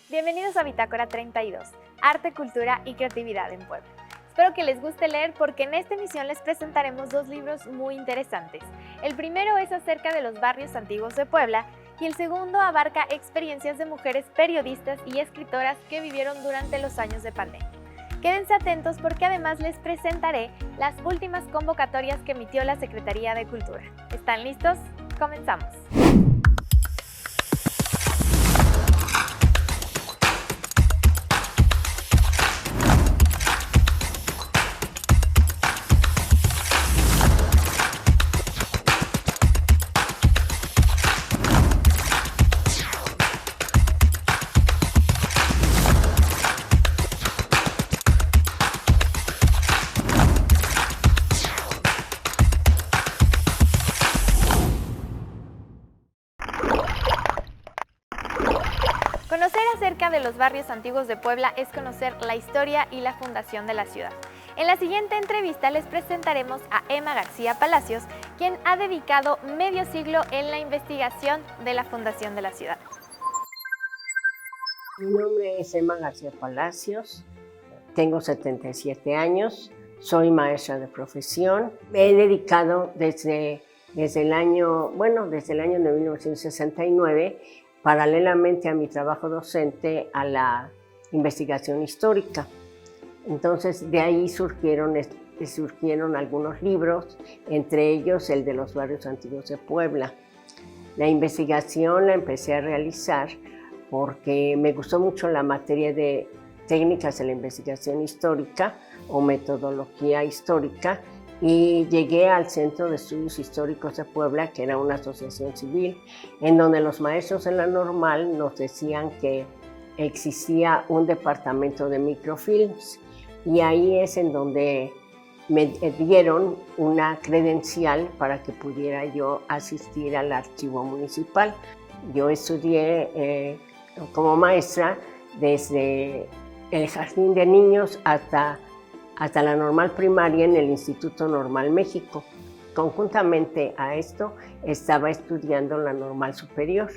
Bienvenidos a Bitácora 32, Arte, Cultura y Creatividad en Puebla. Espero que les guste leer porque en esta emisión les presentaremos dos libros muy interesantes. El primero es acerca de los barrios antiguos de Puebla y el segundo abarca experiencias de mujeres periodistas y escritoras que vivieron durante los años de pandemia. Quédense atentos porque además les presentaré las últimas convocatorias que emitió la Secretaría de Cultura. ¿Están listos? ¡Comenzamos! Conocer acerca de los barrios antiguos de Puebla es conocer la historia y la fundación de la ciudad. En la siguiente entrevista les presentaremos a Emma García Palacios, quien ha dedicado medio siglo en la investigación de la fundación de la ciudad. Mi nombre es Emma García Palacios, tengo 77 años, soy maestra de profesión. Me he dedicado desde el año de 1969, paralelamente a mi trabajo docente, a la investigación histórica. Entonces, de ahí surgieron algunos libros, entre ellos el de los barrios antiguos de Puebla. La investigación la empecé a realizar porque me gustó mucho la materia de técnicas de la investigación histórica o metodología histórica, y llegué al Centro de Estudios Históricos de Puebla, que era una asociación civil, en donde los maestros de la normal nos decían que existía un departamento de microfilms, y ahí es en donde me dieron una credencial para que pudiera yo asistir al archivo municipal. Yo estudié como maestra desde el jardín de niños hasta la normal primaria en el Instituto Normal México. Conjuntamente a esto estaba estudiando la normal superior.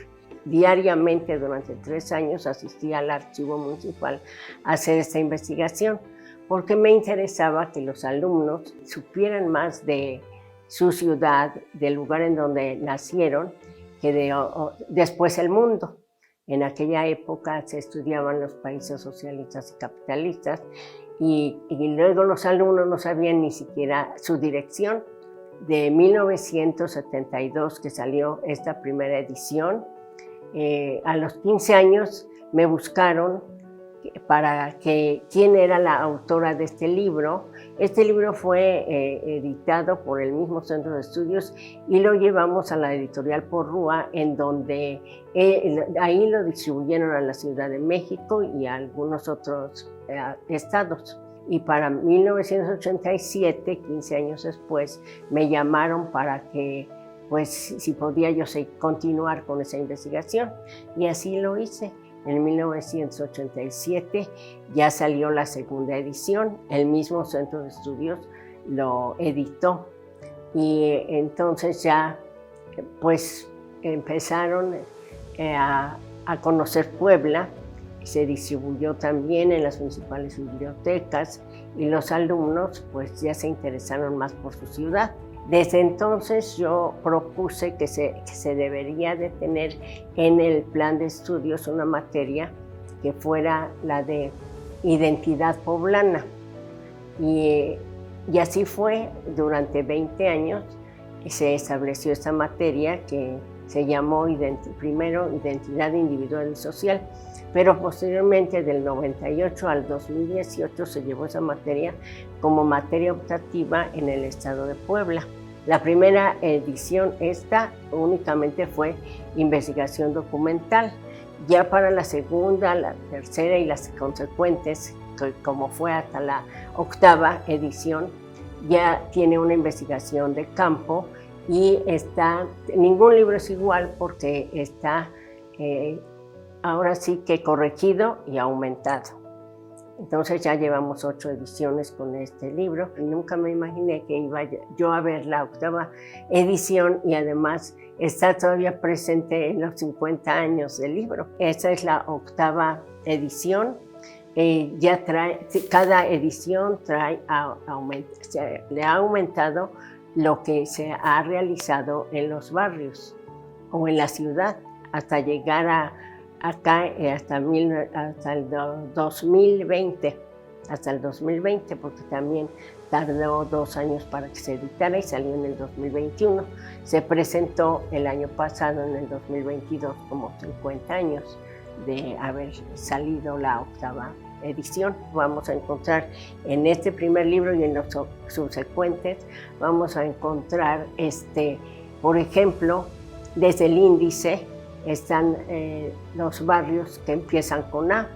Diariamente durante 3 años asistía al archivo municipal a hacer esta investigación porque me interesaba que los alumnos supieran más de su ciudad, del lugar en donde nacieron, que después el mundo. En aquella época se estudiaban los países socialistas y capitalistas, y luego los alumnos no sabían ni siquiera su dirección. De 1972 que salió esta primera edición, a los 15 años me buscaron para quién era la autora de este libro. Este libro fue editado por el mismo Centro de Estudios y lo llevamos a la editorial Porrúa, en donde ahí lo distribuyeron a la Ciudad de México y a algunos otros estados. Y para 1987, 15 años después, me llamaron para que, pues, si podía yo continuar con esa investigación, y así lo hice. En 1987 ya salió la segunda edición, el mismo Centro de Estudios lo editó, y entonces ya pues empezaron a conocer Puebla. Se distribuyó también en las principales bibliotecas y los alumnos pues ya se interesaron más por su ciudad. Desde entonces yo propuse que se debería de tener en el plan de estudios una materia que fuera la de identidad poblana. Y así fue durante 20 años. Se estableció esta materia que se llamó primero Identidad Individual y Social, pero posteriormente del 98 al 2018 se llevó esa materia como materia optativa en el estado de Puebla. La primera edición únicamente fue investigación documental. Ya para la segunda, la tercera y las consecuentes, como fue hasta la 8ª edición, ya tiene una investigación de campo, y ningún libro es igual porque está ahora sí que corregido y aumentado. Entonces ya llevamos 8 ediciones con este libro, y nunca me imaginé que iba yo a ver la 8ª edición y además está todavía presente en los 50 años del libro. Esta es la 8ª edición. Ya trae, cada edición le ha aumentado lo que se ha realizado en los barrios o en la ciudad, hasta llegar acá hasta el 2020, porque también tardó 2 años para que se editara y salió en el 2021. Se presentó el año pasado, en el 2022, como 50 años de haber salido la 8ª edición. Vamos a encontrar en este primer libro y en los subsecuentes, vamos a encontrar, por ejemplo, desde el índice están los barrios que empiezan con A,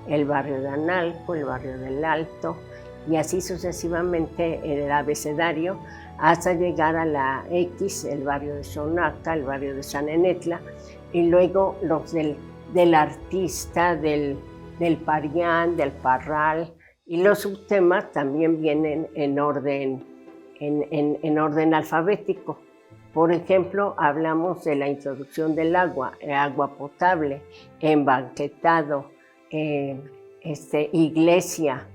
el barrio de Analco, el barrio del Alto, y así sucesivamente el abecedario, hasta llegar a la X, el barrio de Xonaca, el barrio de San Enetla, y luego los del Artista, del Parián, del Parral, y los subtemas también vienen en orden alfabético. Por ejemplo, hablamos de la introducción del agua potable, embanquetado, iglesia,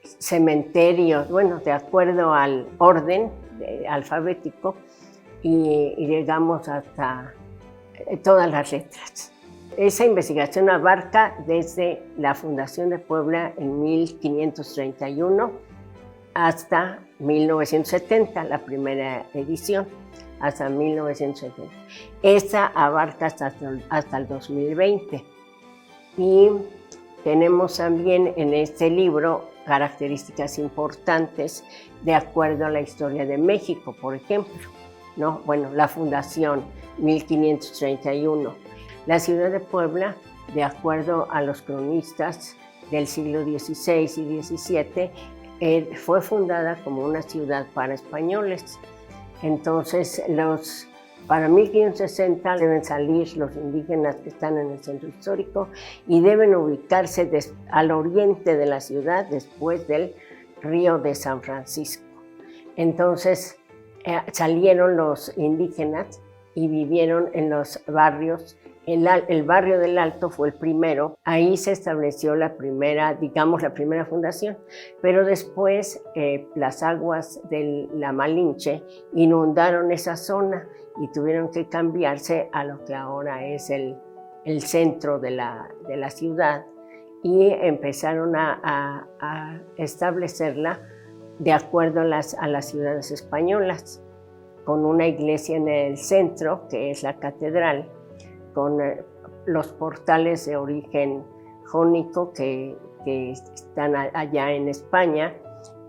cementerios, bueno, de acuerdo al orden alfabético, y llegamos hasta todas las letras. Esa investigación abarca desde la fundación de Puebla en 1531 hasta 1970, la primera edición, hasta 1970. Esta abarca hasta el 2020. Y tenemos también en este libro características importantes de acuerdo a la historia de México, por ejemplo, ¿no? Bueno, la fundación, 1531. La ciudad de Puebla, de acuerdo a los cronistas del siglo XVI y XVII, fue fundada como una ciudad para españoles. Entonces, para 1560 deben salir los indígenas que están en el centro histórico y deben ubicarse al oriente de la ciudad, después del río de San Francisco. Entonces, salieron los indígenas y vivieron en los barrios. El barrio del Alto fue el primero, ahí se estableció la primera fundación, pero después las aguas de la Malinche inundaron esa zona y tuvieron que cambiarse a lo que ahora es el centro de la ciudad, y empezaron a establecerla de acuerdo a las ciudades españolas, con una iglesia en el centro, que es la catedral, con los portales de origen jónico que están allá en España,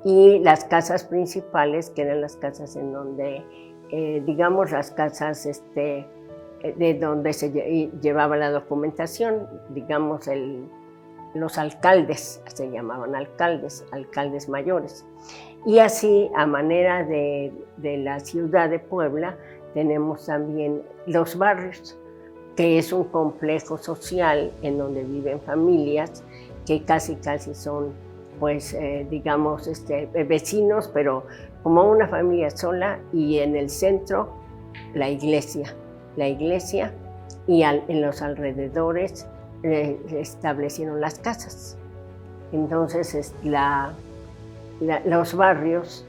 y las casas principales, que eran las casas en donde, las casas de donde se llevaba la documentación, los alcaldes, se llamaban alcaldes mayores. Y así, a manera de la ciudad de Puebla, tenemos también los barrios, que es un complejo social en donde viven familias que casi son, pues, vecinos, pero como una familia sola, y en el centro la iglesia, y en los alrededores establecieron las casas. Entonces, los barrios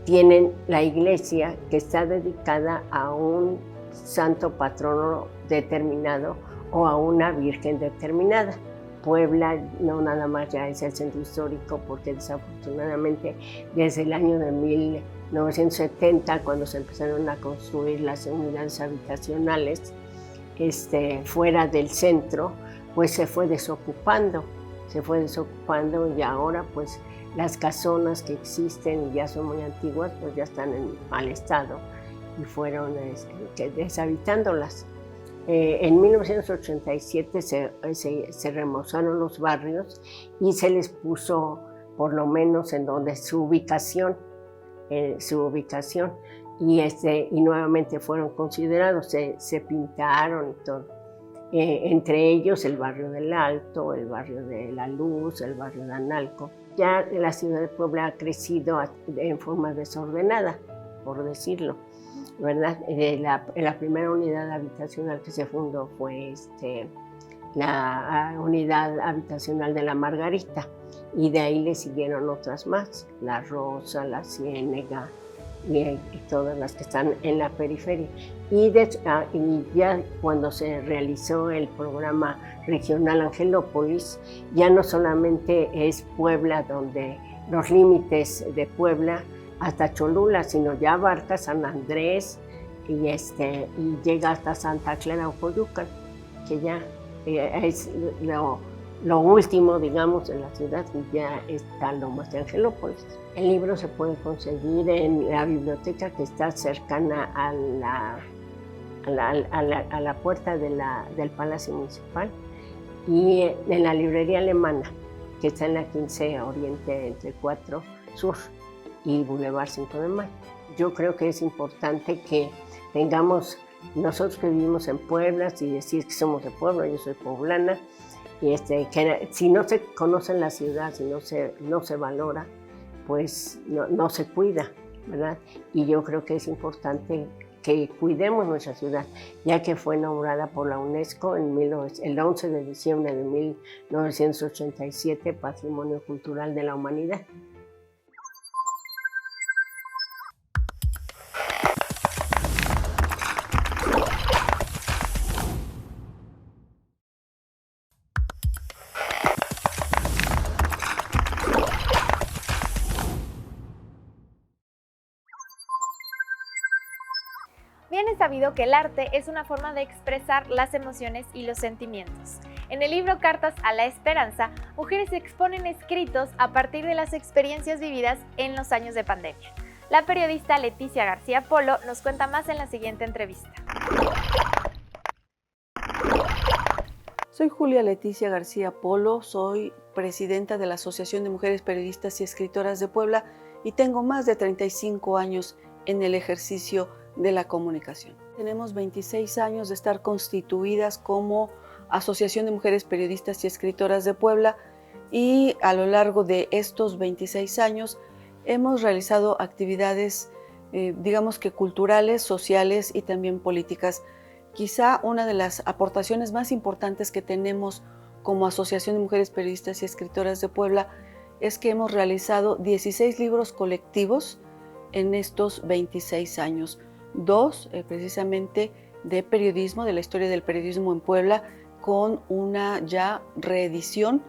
tienen la iglesia, que está dedicada a un santo patrono determinado o a una virgen determinada. Puebla no nada más ya es el centro histórico, porque desafortunadamente desde el año de 1970, cuando se empezaron a construir las unidades habitacionales fuera del centro, pues se fue desocupando, y ahora pues las casonas que existen y ya son muy antiguas, pues ya están en mal estado y fueron deshabitándolas. En 1987 se remozaron los barrios y se les puso, por lo menos en donde su ubicación, y nuevamente fueron considerados, se pintaron y todo. Entre ellos el barrio del Alto, el barrio de La Luz, el barrio de Analco. Ya la ciudad de Puebla ha crecido en forma desordenada, por decirlo. ¿verdad? La primera unidad habitacional que se fundó fue la unidad habitacional de la Margarita, y de ahí le siguieron otras más, la Rosa, la Ciénega y todas las que están en la periferia. Y ya cuando se realizó el programa regional Angelópolis, ya no solamente es Puebla, donde los límites de Puebla hasta Cholula, sino ya abarca San Andrés y llega hasta Santa Clara o Coyucan, que ya es lo último, digamos, en la ciudad, y ya está Lomas de Angelópolis. El libro se puede conseguir en la biblioteca que está cercana a la puerta del Palacio Municipal, y en la librería alemana, que está en la 15 Oriente entre 4 Sur y Boulevard 5 de Mayo. Yo creo que es importante que tengamos, nosotros que vivimos en Puebla, y decir que somos de Puebla, yo soy poblana, y que si no se conoce la ciudad, si no se valora, pues no se cuida, ¿verdad? Y yo creo que es importante que cuidemos nuestra ciudad, ya que fue nombrada por la UNESCO el 11 de diciembre de 1987 Patrimonio Cultural de la Humanidad. Bien es sabido que el arte es una forma de expresar las emociones y los sentimientos. En el libro Cartas a la Esperanza, mujeres exponen escritos a partir de las experiencias vividas en los años de pandemia. La periodista Leticia García Polo nos cuenta más en la siguiente entrevista. Soy Julia Leticia García Polo, soy presidenta de la Asociación de Mujeres Periodistas y Escritoras de Puebla y tengo más de 35 años en el ejercicio de la comunicación. Tenemos 26 años de estar constituidas como Asociación de Mujeres Periodistas y Escritoras de Puebla, y a lo largo de estos 26 años hemos realizado actividades, digamos que culturales, sociales y también políticas. Quizá una de las aportaciones más importantes que tenemos como Asociación de Mujeres Periodistas y Escritoras de Puebla es que hemos realizado 16 libros colectivos en estos 26 años. 2 precisamente de periodismo, de la historia del periodismo en Puebla, con una ya reedición,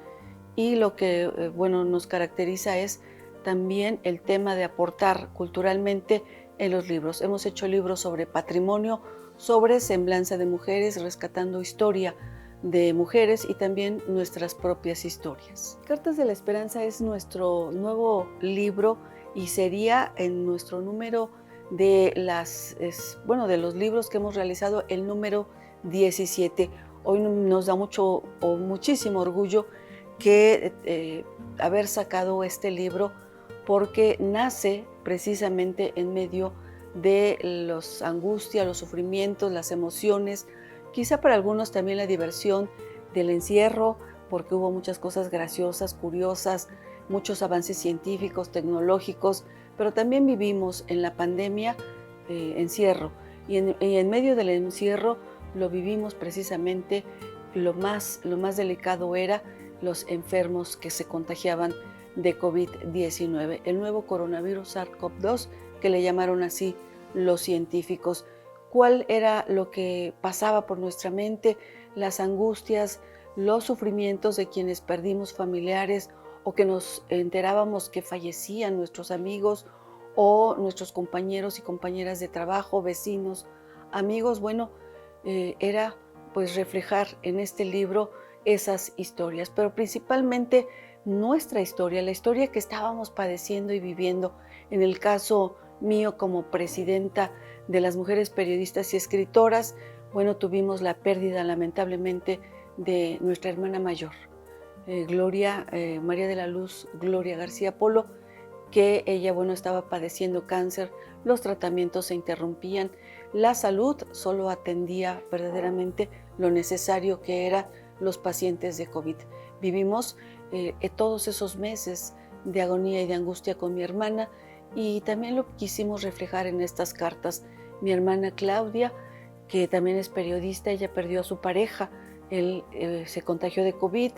y lo que nos caracteriza es también el tema de aportar culturalmente en los libros. Hemos hecho libros sobre patrimonio, sobre semblanza de mujeres, rescatando historia de mujeres y también nuestras propias historias. Cartas de la Esperanza es nuestro nuevo libro y sería en nuestro número de los libros que hemos realizado el número 17. Hoy nos da muchísimo orgullo que haber sacado este libro, porque nace precisamente en medio de las angustias, los sufrimientos, las emociones, quizá para algunos también la diversión del encierro, porque hubo muchas cosas graciosas, curiosas, muchos avances científicos, tecnológicos, pero también vivimos en la pandemia encierro, y en medio del encierro lo vivimos precisamente, lo más delicado era los enfermos que se contagiaban de COVID-19, el nuevo coronavirus SARS-CoV-2, que le llamaron así los científicos. ¿Cuál era lo que pasaba por nuestra mente? Las angustias, los sufrimientos de quienes perdimos familiares, o que nos enterábamos que fallecían nuestros amigos o nuestros compañeros y compañeras de trabajo, vecinos, amigos. Era pues reflejar en este libro esas historias, pero principalmente nuestra historia, la historia que estábamos padeciendo y viviendo. En el caso mío como presidenta de las Mujeres Periodistas y Escritoras, tuvimos la pérdida lamentablemente de nuestra hermana mayor, María de la Luz Gloria García Polo, que ella estaba padeciendo cáncer, los tratamientos se interrumpían, la salud solo atendía verdaderamente lo necesario, que eran los pacientes de COVID. Vivimos todos esos meses de agonía y de angustia con mi hermana, y también lo quisimos reflejar en estas cartas. mi hermana Claudia, que también es periodista. Ella perdió a su pareja, él se contagió de COVID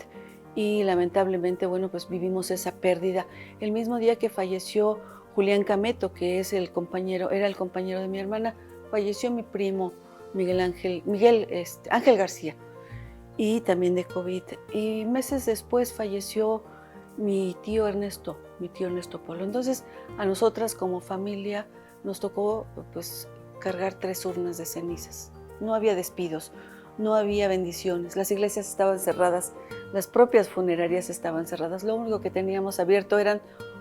y lamentablemente, bueno, pues vivimos esa pérdida. El mismo día que falleció Julián Cameto, que es era el compañero de mi hermana, falleció mi primo Ángel García, y también de COVID. Y meses después falleció mi tío Ernesto Polo. Entonces, a nosotras como familia nos tocó pues cargar 3 urnas de cenizas. No había despidos, no había bendiciones, las iglesias estaban cerradas, las propias funerarias estaban cerradas. Lo único que teníamos abierto eran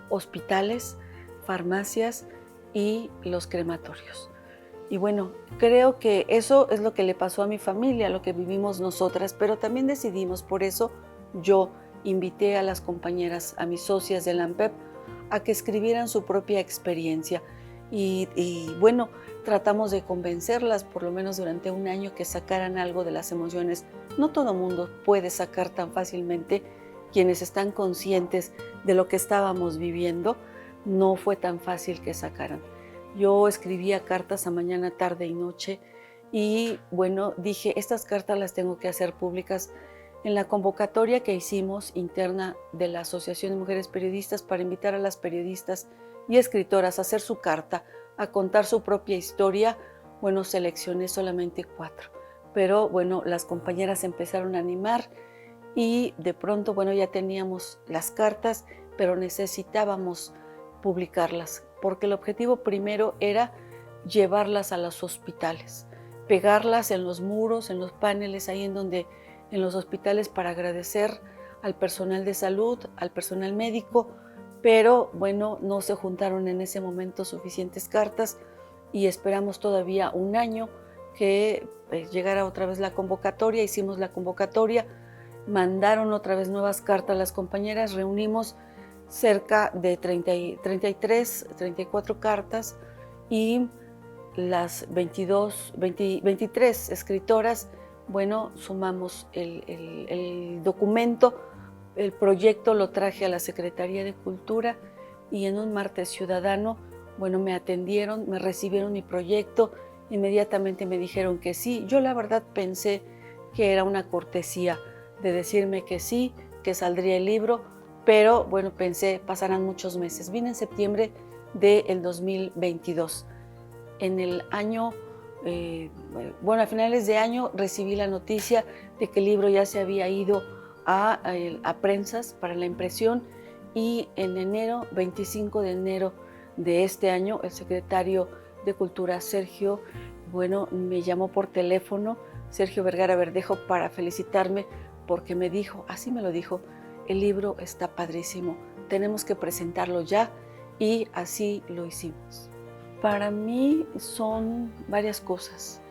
hospitales, farmacias y los crematorios. Y bueno, creo que eso es lo que le pasó a mi familia, lo que vivimos nosotras, pero también decidimos, por eso yo invité a las compañeras, a mis socias del AMPEP, a que escribieran su propia experiencia. Y bueno, tratamos de convencerlas, por lo menos durante un año, que sacaran algo de las emociones. No todo mundo puede sacar tan fácilmente. Quienes están conscientes de lo que estábamos viviendo, no fue tan fácil que sacaran. Yo escribía cartas a mañana, tarde y noche, y bueno, dije, estas cartas las tengo que hacer públicas. En la convocatoria que hicimos interna de la Asociación de Mujeres Periodistas para invitar a las periodistas y escritoras a hacer su carta, a contar su propia historia, bueno, seleccioné solamente 4. Pero bueno, las compañeras empezaron a animar y de pronto, bueno, ya teníamos las cartas, pero necesitábamos publicarlas, porque el objetivo primero era llevarlas a los hospitales, pegarlas en los muros, en los paneles, ahí en los hospitales, para agradecer al personal de salud, al personal médico, pero bueno, no se juntaron en ese momento suficientes cartas y esperamos todavía un año que llegara otra vez la convocatoria. Hicimos la convocatoria, mandaron otra vez nuevas cartas las compañeras, reunimos cerca de 34 cartas y las 23 escritoras, bueno, sumamos el documento. El proyecto lo traje a la Secretaría de Cultura y en un martes ciudadano, bueno, me atendieron, me recibieron mi proyecto, inmediatamente me dijeron que sí. Yo la verdad pensé que era una cortesía de decirme que sí, que saldría el libro, pero bueno, pensé, pasarán muchos meses. Vine en septiembre del 2022. En el año, a finales de año recibí la noticia de que el libro ya se había ido a prensas para la impresión, y en enero, 25 de enero de este año, el secretario de Cultura, Sergio, bueno, me llamó por teléfono, Sergio Vergara Verdejo, para felicitarme, porque me dijo, así me lo dijo, el libro está padrísimo, tenemos que presentarlo ya, y así lo hicimos. Para mí son varias cosas: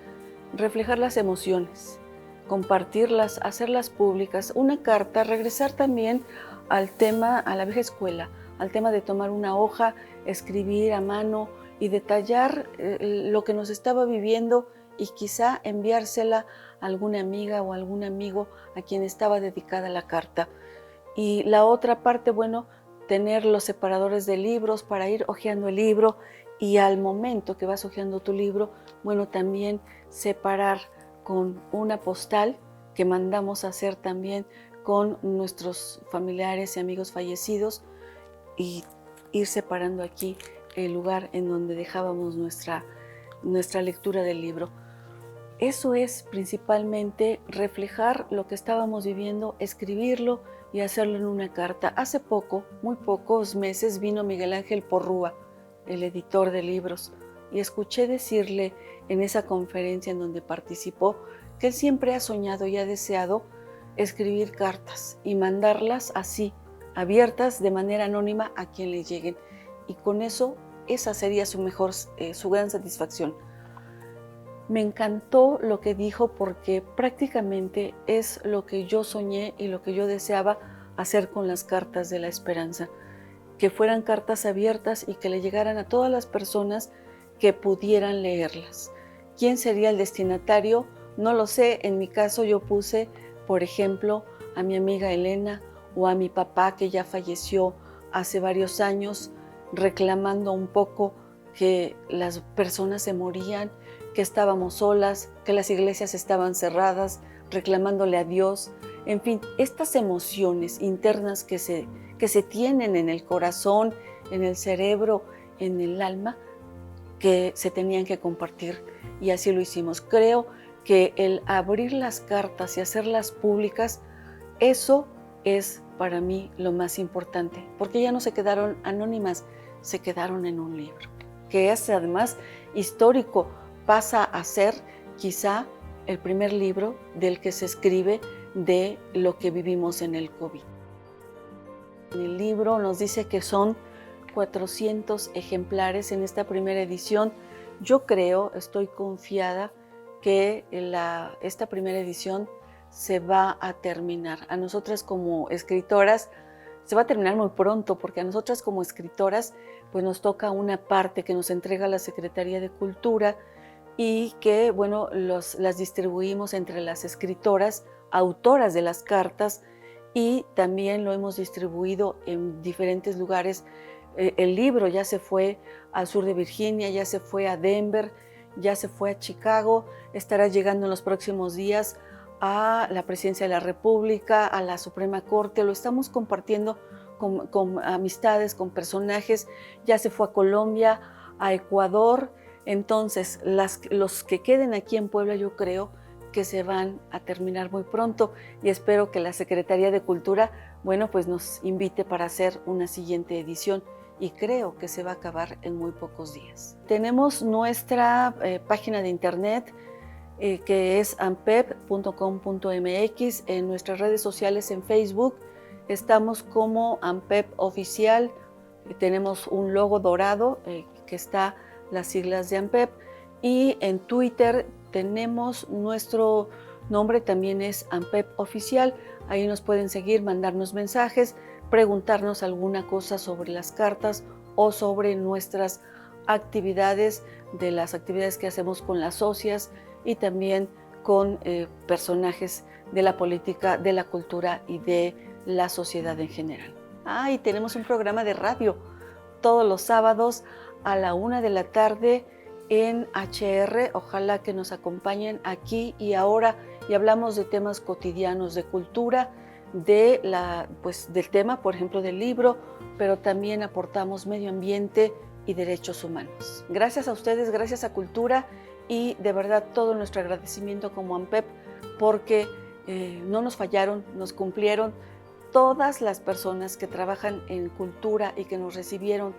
reflejar las emociones, compartirlas, hacerlas públicas, una carta, regresar también al tema, a la vieja escuela, al tema de tomar una hoja, escribir a mano y detallar lo que nos estaba viviendo, y quizá enviársela a alguna amiga o algún amigo a quien estaba dedicada la carta. Y la otra parte, bueno, tener los separadores de libros para ir hojeando el libro, y al momento que vas hojeando tu libro, bueno, también separar con una postal que mandamos a hacer también con nuestros familiares y amigos fallecidos, y ir separando aquí el lugar en donde dejábamos nuestra lectura del libro. Eso es principalmente reflejar lo que estábamos viviendo, escribirlo y hacerlo en una carta. Hace poco, muy pocos meses, vino Miguel Ángel Porrúa, el editor de libros, y escuché decirle en esa conferencia en donde participó que él siempre ha soñado y ha deseado escribir cartas y mandarlas así, abiertas, de manera anónima, a quien le lleguen. Y con eso, esa sería su gran satisfacción. Me encantó lo que dijo, porque prácticamente es lo que yo soñé y lo que yo deseaba hacer con las cartas de la esperanza, que fueran cartas abiertas y que le llegaran a todas las personas que pudieran leerlas. ¿Quién sería el destinatario? No lo sé. En mi caso yo puse, por ejemplo, a mi amiga Elena o a mi papá, que ya falleció hace varios años, reclamando un poco que las personas se morían que estábamos solas, que las iglesias estaban cerradas, reclamándole a Dios. En fin, estas emociones internas que se tienen en el corazón, en el cerebro, en el alma, que se tenían que compartir, y así lo hicimos. Creo que el abrir las cartas y hacerlas públicas, eso es para mí lo más importante, porque ya no se quedaron anónimas, se quedaron en un libro, que es además histórico, pasa a ser quizá el primer libro del que se escribe de lo que vivimos en el COVID. En el libro nos dice que son 400 ejemplares en esta primera edición. Yo creo, estoy confiada que esta primera edición se va a terminar. A nosotras como escritoras se va a terminar muy pronto, porque a nosotras como escritoras pues nos toca una parte que nos entrega la Secretaría de Cultura y que bueno, las distribuimos entre las escritoras, autoras de las cartas, y también lo hemos distribuido en diferentes lugares. El libro ya se fue al sur de Virginia, ya se fue a Denver, ya se fue a Chicago, estará llegando en los próximos días a la Presidencia de la República, a la Suprema Corte. Lo estamos compartiendo con amistades, con personajes. Ya se fue a Colombia, a Ecuador. Entonces, los que queden aquí en Puebla, yo creo que se van a terminar muy pronto, y espero que la Secretaría de Cultura, bueno, pues nos invite para hacer una siguiente edición, y creo que se va a acabar en muy pocos días. Tenemos nuestra página de internet, que es ampep.com.mx. En nuestras redes sociales, en Facebook, estamos como Ampep Oficial. Tenemos un logo dorado que está las siglas de Ampep, y en Twitter tenemos nuestro nombre, también es Ampep Oficial. Ahí nos pueden seguir, mandarnos mensajes, preguntarnos alguna cosa sobre las cartas o sobre nuestras actividades, de las actividades que hacemos con las socias y también con personajes de la política, de la cultura y de la sociedad en general. Y tenemos un programa de radio todos los sábados a la 1 de la tarde en HR. Ojalá que nos acompañen aquí y ahora, y hablamos de temas cotidianos de cultura, del tema, por ejemplo, del libro, pero también aportamos medio ambiente y derechos humanos. Gracias a ustedes, gracias a Cultura, y de verdad todo nuestro agradecimiento como Ampep, porque no nos fallaron, nos cumplieron. Todas las personas que trabajan en cultura y que nos recibieron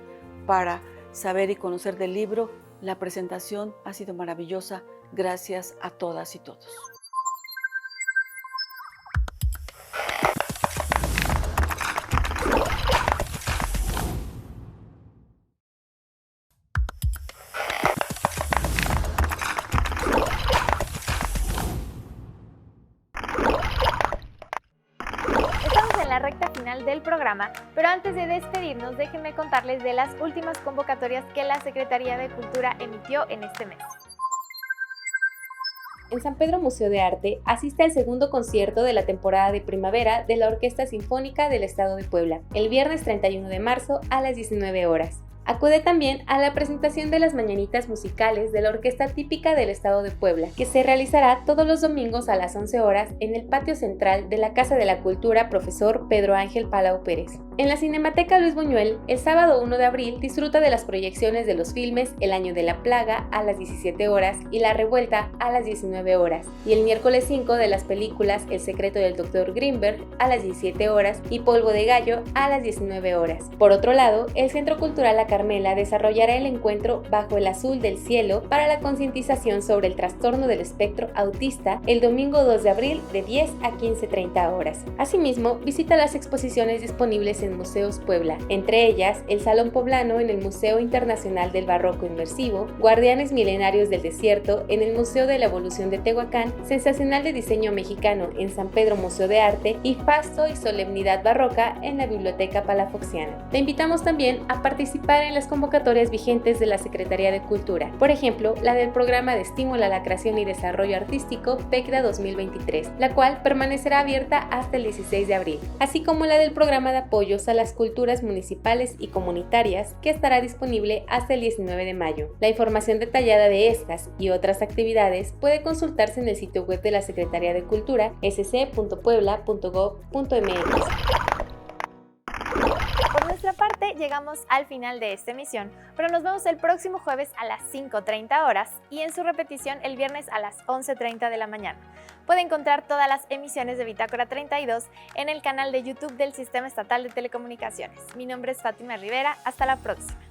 para saber y conocer del libro, la presentación ha sido maravillosa. Gracias a todas y todos. La recta final del programa, pero antes de despedirnos, déjenme contarles de las últimas convocatorias que la Secretaría de Cultura emitió en este mes. En San Pedro Museo de Arte asiste al segundo concierto de la temporada de primavera de la Orquesta Sinfónica del Estado de Puebla, el viernes 31 de marzo a las 19 horas. Acude también a la presentación de las mañanitas musicales de la Orquesta Típica del Estado de Puebla, que se realizará todos los domingos a las 11 horas en el patio central de la Casa de la Cultura Profesor Pedro Ángel Palau Pérez. En la Cinemateca Luis Buñuel, el sábado 1 de abril, disfruta de las proyecciones de los filmes El Año de la Plaga a las 17 horas y La Revuelta a las 19 horas, y el miércoles 5 de las películas El Secreto del Dr. Grimberg a las 17 horas y Polvo de Gallo a las 19 horas. Por otro lado, el Centro Cultural La Carmela desarrollará el encuentro Bajo el Azul del Cielo para la concientización sobre el trastorno del espectro autista el domingo 2 de abril de 10 a 15:30 horas. Asimismo, visita las exposiciones disponibles en Museos Puebla, entre ellas el Salón Poblano en el Museo Internacional del Barroco Inmersivo, Guardianes Milenarios del Desierto en el Museo de la Evolución de Tehuacán, Sensacional de Diseño Mexicano en San Pedro Museo de Arte y Fasto y Solemnidad Barroca en la Biblioteca Palafoxiana. Te invitamos también a participar en las convocatorias vigentes de la Secretaría de Cultura, por ejemplo, la del Programa de Estímulo a la Creación y Desarrollo Artístico PECDA 2023, la cual permanecerá abierta hasta el 16 de abril, así como la del Programa de Apoyo apoyos a las culturas municipales y comunitarias que estará disponible hasta el 19 de mayo. La información detallada de estas y otras actividades puede consultarse en el sitio web de la Secretaría de Cultura sc.puebla.gov.mx. Por nuestra parte, llegamos al final de esta emisión, pero nos vemos el próximo jueves a las 5:30 horas y en su repetición el viernes a las 11:30 de la mañana. Puede encontrar todas las emisiones de Bitácora 32 en el canal de YouTube del Sistema Estatal de Telecomunicaciones. Mi nombre es Fátima Rivera. Hasta la próxima.